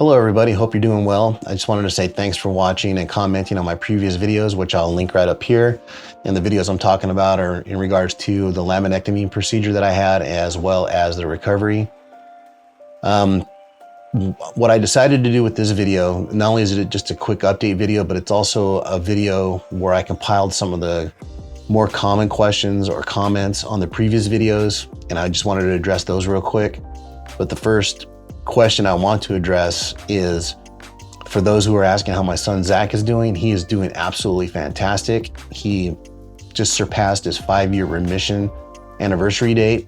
Hello everybody, hope you're doing well. I just wanted to say thanks for watching and commenting on my previous videos, which I'll link right up here. And the videos I'm talking about are in regards to the laminectomy procedure that I had, as well as the recovery. What I decided to do with this video, not only is it just a quick update video, but it's also a video where I compiled some of the more common questions or comments on the previous videos, and I just wanted to address those real quick. But the first question I want to address is, for those who are asking how my son Zach is doing, he is doing absolutely fantastic. He just surpassed his 5-year remission anniversary date,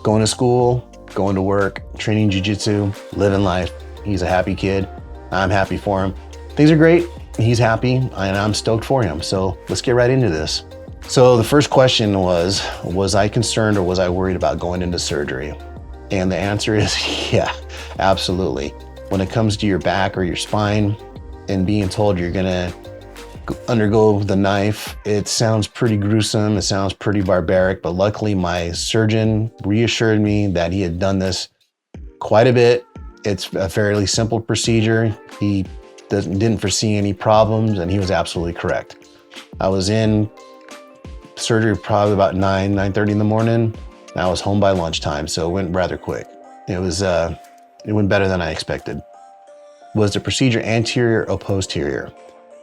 going to school, going to work, training jiu-jitsu, living life. He's a happy kid. I'm happy for him. Things are great. He's happy and I'm stoked for him. So let's get right into this. So the first question was I concerned or was I worried about going into surgery? And the answer is yeah, absolutely. When it comes to your back or your spine and being told you're gonna undergo the knife, it sounds pretty gruesome, it sounds pretty barbaric, but luckily my surgeon reassured me that he had done this quite a bit. It's a fairly simple procedure. He didn't foresee any problems, and he was absolutely correct. I was in surgery probably about 9:30 in the morning. I was home by lunchtime, so it went rather quick. It went better than I expected. Was the procedure anterior or posterior?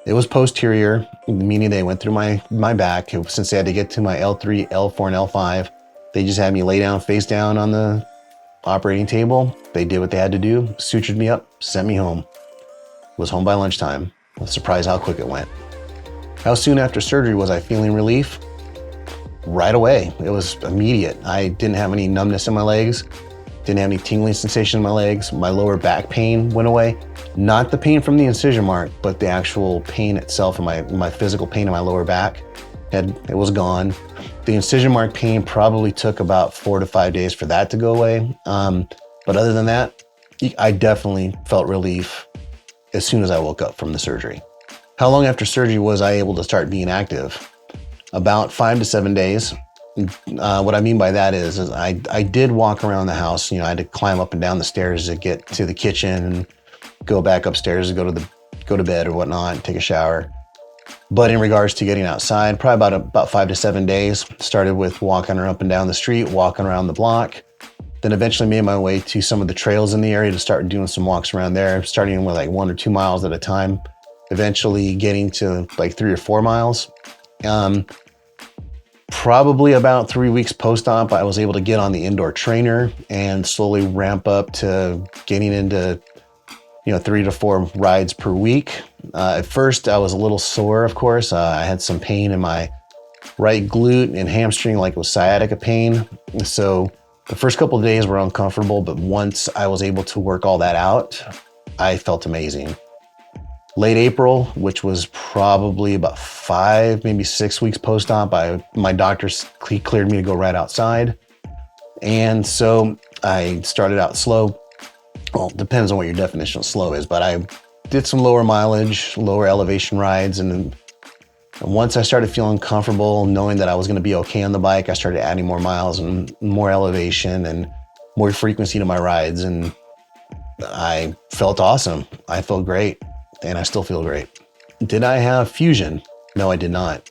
It was posterior, meaning they went through my back. Since they had to get to my L3, L4, and L5, they just had me lay down, face down on the operating table. They did what they had to do, sutured me up, sent me home. Was home by lunchtime. I was surprised how quick it went. How soon after surgery was I feeling relief? Right away. It was immediate. I didn't have any numbness in my legs, didn't have any tingling sensation in my legs. My lower back pain went away. Not the pain from the incision mark, but the actual pain itself and my physical pain in my lower back. It was gone. The incision mark pain probably took about 4 to 5 days for that to go away. But other than that, I definitely felt relief as soon as I woke up from the surgery. How long after surgery was I able to start being active? About 5 to 7 days. What I mean by that is I did walk around the house. You know, I had to climb up and down the stairs to get to the kitchen and go back upstairs to go to bed or whatnot, and take a shower. But in regards to getting outside, probably about 5 to 7 days. Started with walking up and down the street, walking around the block. Then eventually made my way to some of the trails in the area to start doing some walks around there, starting with like 1 or 2 miles at a time, eventually getting to like 3 or 4 miles. Probably about 3 weeks post-op, I was able to get on the indoor trainer and slowly ramp up to getting into, 3 to 4 rides per week. At first, I was a little sore, of course. I had some pain in my right glute and hamstring, like it was sciatica pain. So the first couple of days were uncomfortable, but once I was able to work all that out, I felt amazing. Late April, which was probably about 5, maybe 6 weeks post-op, my doctor cleared me to go right outside. And so I started out slow. Well, depends on what your definition of slow is, but I did some lower mileage, lower elevation rides. And once I started feeling comfortable, knowing that I was going to be okay on the bike, I started adding more miles and more elevation and more frequency to my rides. And I felt awesome. I felt great. And I still feel great. Did I have fusion? No, I did not.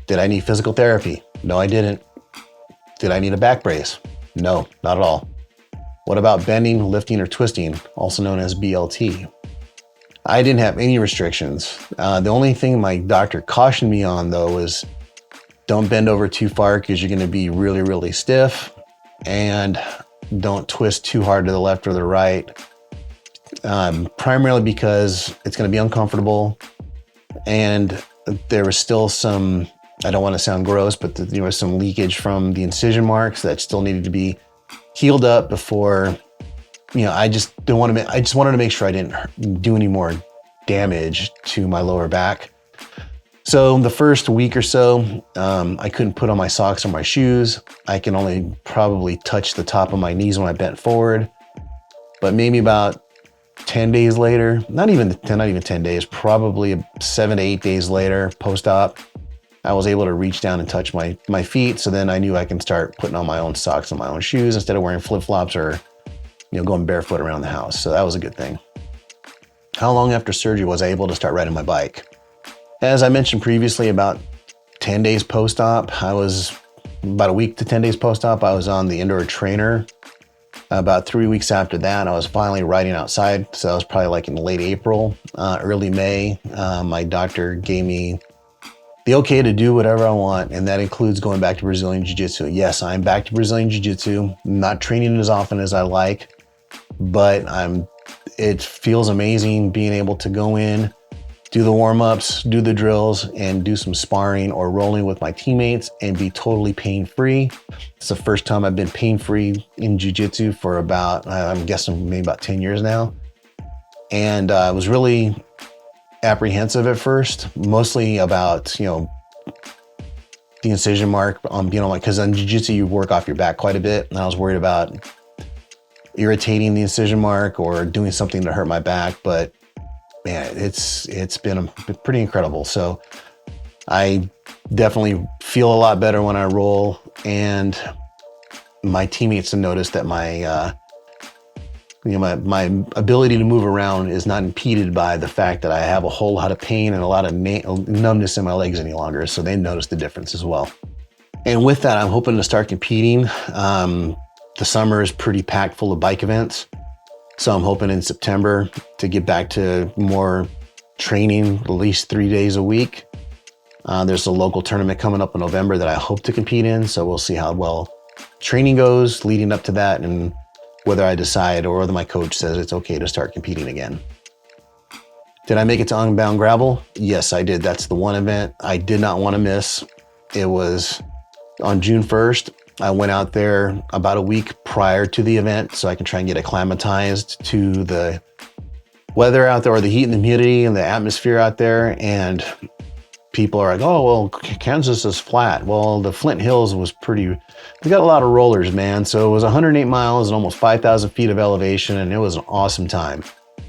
Did I need physical therapy? No, I didn't. Did I need a back brace? No, not at all. What about bending, lifting, or twisting, also known as BLT? I didn't have any restrictions. The only thing my doctor cautioned me on, though, was don't bend over too far because you're going to be really, really stiff, and don't twist too hard to the left or the right. Primarily because it's going to be uncomfortable, and there was still some, I don't want to sound gross, but there was some leakage from the incision marks that still needed to be healed up before, I just wanted to make sure I didn't do any more damage to my lower back. So the first week or so, I couldn't put on my socks or my shoes. I can only probably touch the top of my knees when I bent forward, but maybe about 10 days later, not even 10 days, probably 7 to 8 days later, post-op, I was able to reach down and touch my feet. So then I knew I can start putting on my own socks and my own shoes instead of wearing flip-flops or, going barefoot around the house. So that was a good thing. how long after surgery was I able to start riding my bike? As I mentioned previously, about 10 days post-op, I was about a week to 10 days post-op, I was on the indoor trainer. About 3 weeks after that, I was finally riding outside. So that was probably like in late April, early May. My doctor gave me the okay to do whatever I want, and that includes going back to Brazilian Jiu-Jitsu. Yes, I'm back to Brazilian Jiu-Jitsu, not training as often as I like, but it feels amazing being able to go in, do the warm-ups, do the drills, and do some sparring or rolling with my teammates and be totally pain-free. It's the first time I've been pain-free in Jiu-Jitsu for about, I'm guessing maybe about 10 years now. And I was really apprehensive at first, mostly about, the incision mark on being on my, because on Jiu-Jitsu you work off your back quite a bit, and I was worried about irritating the incision mark or doing something to hurt my back. But man, it's been pretty incredible. So I definitely feel a lot better when I roll, and my teammates have noticed that my my ability to move around is not impeded by the fact that I have a whole lot of pain and a lot of numbness in my legs any longer. So they noticed the difference as well. And with that, I'm hoping to start competing. The summer is pretty packed full of bike events. So I'm hoping in September to get back to more training, at least 3 days a week. There's a local tournament coming up in November that I hope to compete in. So we'll see how well training goes leading up to that, and whether I decide or whether my coach says it's okay to start competing again. Did I make it to Unbound Gravel? Yes, I did. That's the one event I did not want to miss. It was on June 1st. I went out there about a week prior to the event so I can try and get acclimatized to the weather out there, or the heat and the humidity and the atmosphere out there. And people are like, oh, well, Kansas is flat. Well, the Flint Hills was we got a lot of rollers, man. So it was 108 miles and almost 5,000 feet of elevation, and it was an awesome time.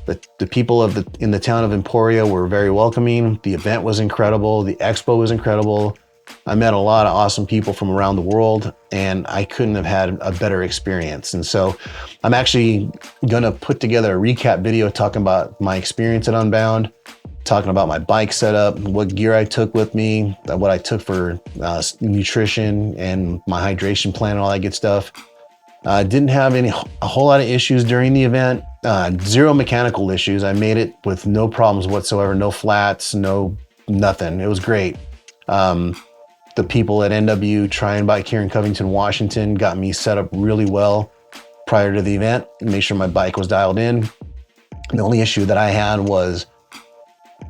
The people in the town of Emporia were very welcoming. The event was incredible. The expo was incredible. I met a lot of awesome people from around the world, and I couldn't have had a better experience. And so I'm actually gonna put together a recap video talking about my experience at Unbound, talking about my bike setup, what gear I took with me, what I took for nutrition and my hydration plan and all that good stuff. Didn't have a whole lot of issues during the event. Zero mechanical issues. I made it with no problems whatsoever, no flats, nothing. It was great. The people at NW Try Bike here in Covington, Washington got me set up really well prior to the event and made sure my bike was dialed in. The only issue that I had was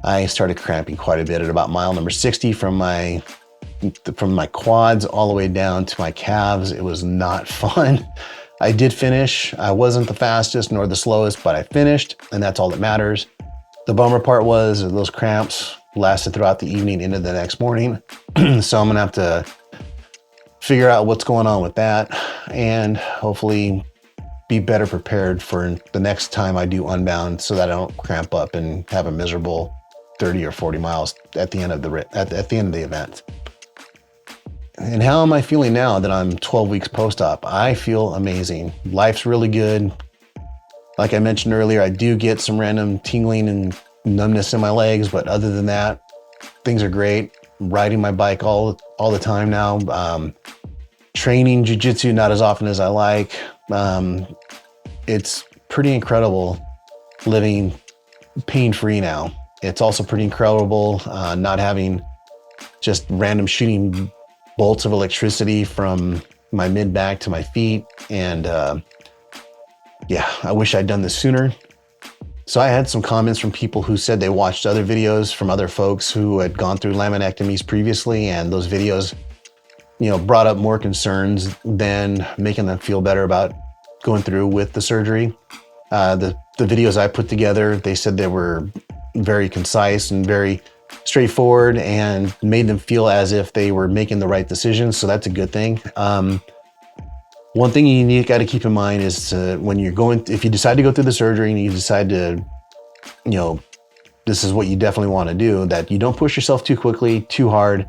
I started cramping quite a bit at about mile number 60 from my quads all the way down to my calves. It was not fun. I did finish. I wasn't the fastest nor the slowest, but I finished, and that's all that matters. The bummer part was those cramps lasted throughout the evening into the next morning. So I'm gonna have to figure out what's going on with that, and hopefully be better prepared for the next time I do Unbound, so that I don't cramp up and have a miserable 30 or 40 miles at the end of the event. And how am I feeling now that I'm 12 weeks post-op? I feel amazing. Life's really good. Like I mentioned earlier, I do get some random tingling and numbness in my legs, but other than that, things are great. I'm riding my bike all the time now. Training jiu-jitsu not as often as I like. It's pretty incredible living pain-free now. It's also pretty incredible not having just random shooting bolts of electricity from my mid-back to my feet. And yeah, I wish I'd done this sooner. So I had some comments from people who said they watched other videos from other folks who had gone through laminectomies previously, and those videos, brought up more concerns than making them feel better about going through with the surgery. The videos I put together, they said they were very concise and very straightforward and made them feel as if they were making the right decisions. So that's a good thing. One thing you got to keep in mind is if you decide to go through the surgery and you decide to, this is what you definitely want to do, that you don't push yourself too quickly, too hard.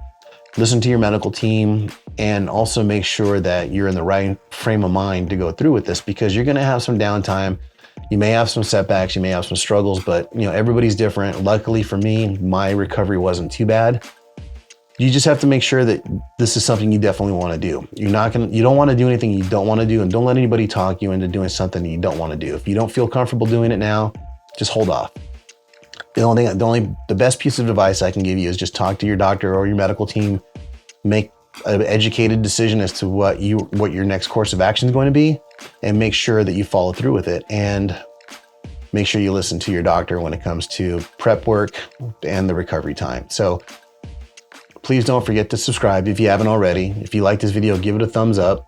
Listen to your medical team, and also make sure that you're in the right frame of mind to go through with this, because you're going to have some downtime. You may have some setbacks, you may have some struggles, but you know, everybody's different. Luckily for me, my recovery wasn't too bad. You just have to make sure that this is something you definitely want to do. You don't want to do anything you don't want to do, and don't let anybody talk you into doing something you don't want to do. If you don't feel comfortable doing it now, just hold off. The best piece of advice I can give you is just talk to your doctor or your medical team, make an educated decision as to what your next course of action is going to be, and make sure that you follow through with it. And make sure you listen to your doctor when it comes to prep work and the recovery time. So please don't forget to subscribe if you haven't already. If you like this video, give it a thumbs up.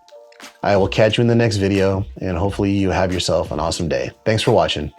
I will catch you in the next video, and hopefully you have yourself an awesome day. Thanks for watching.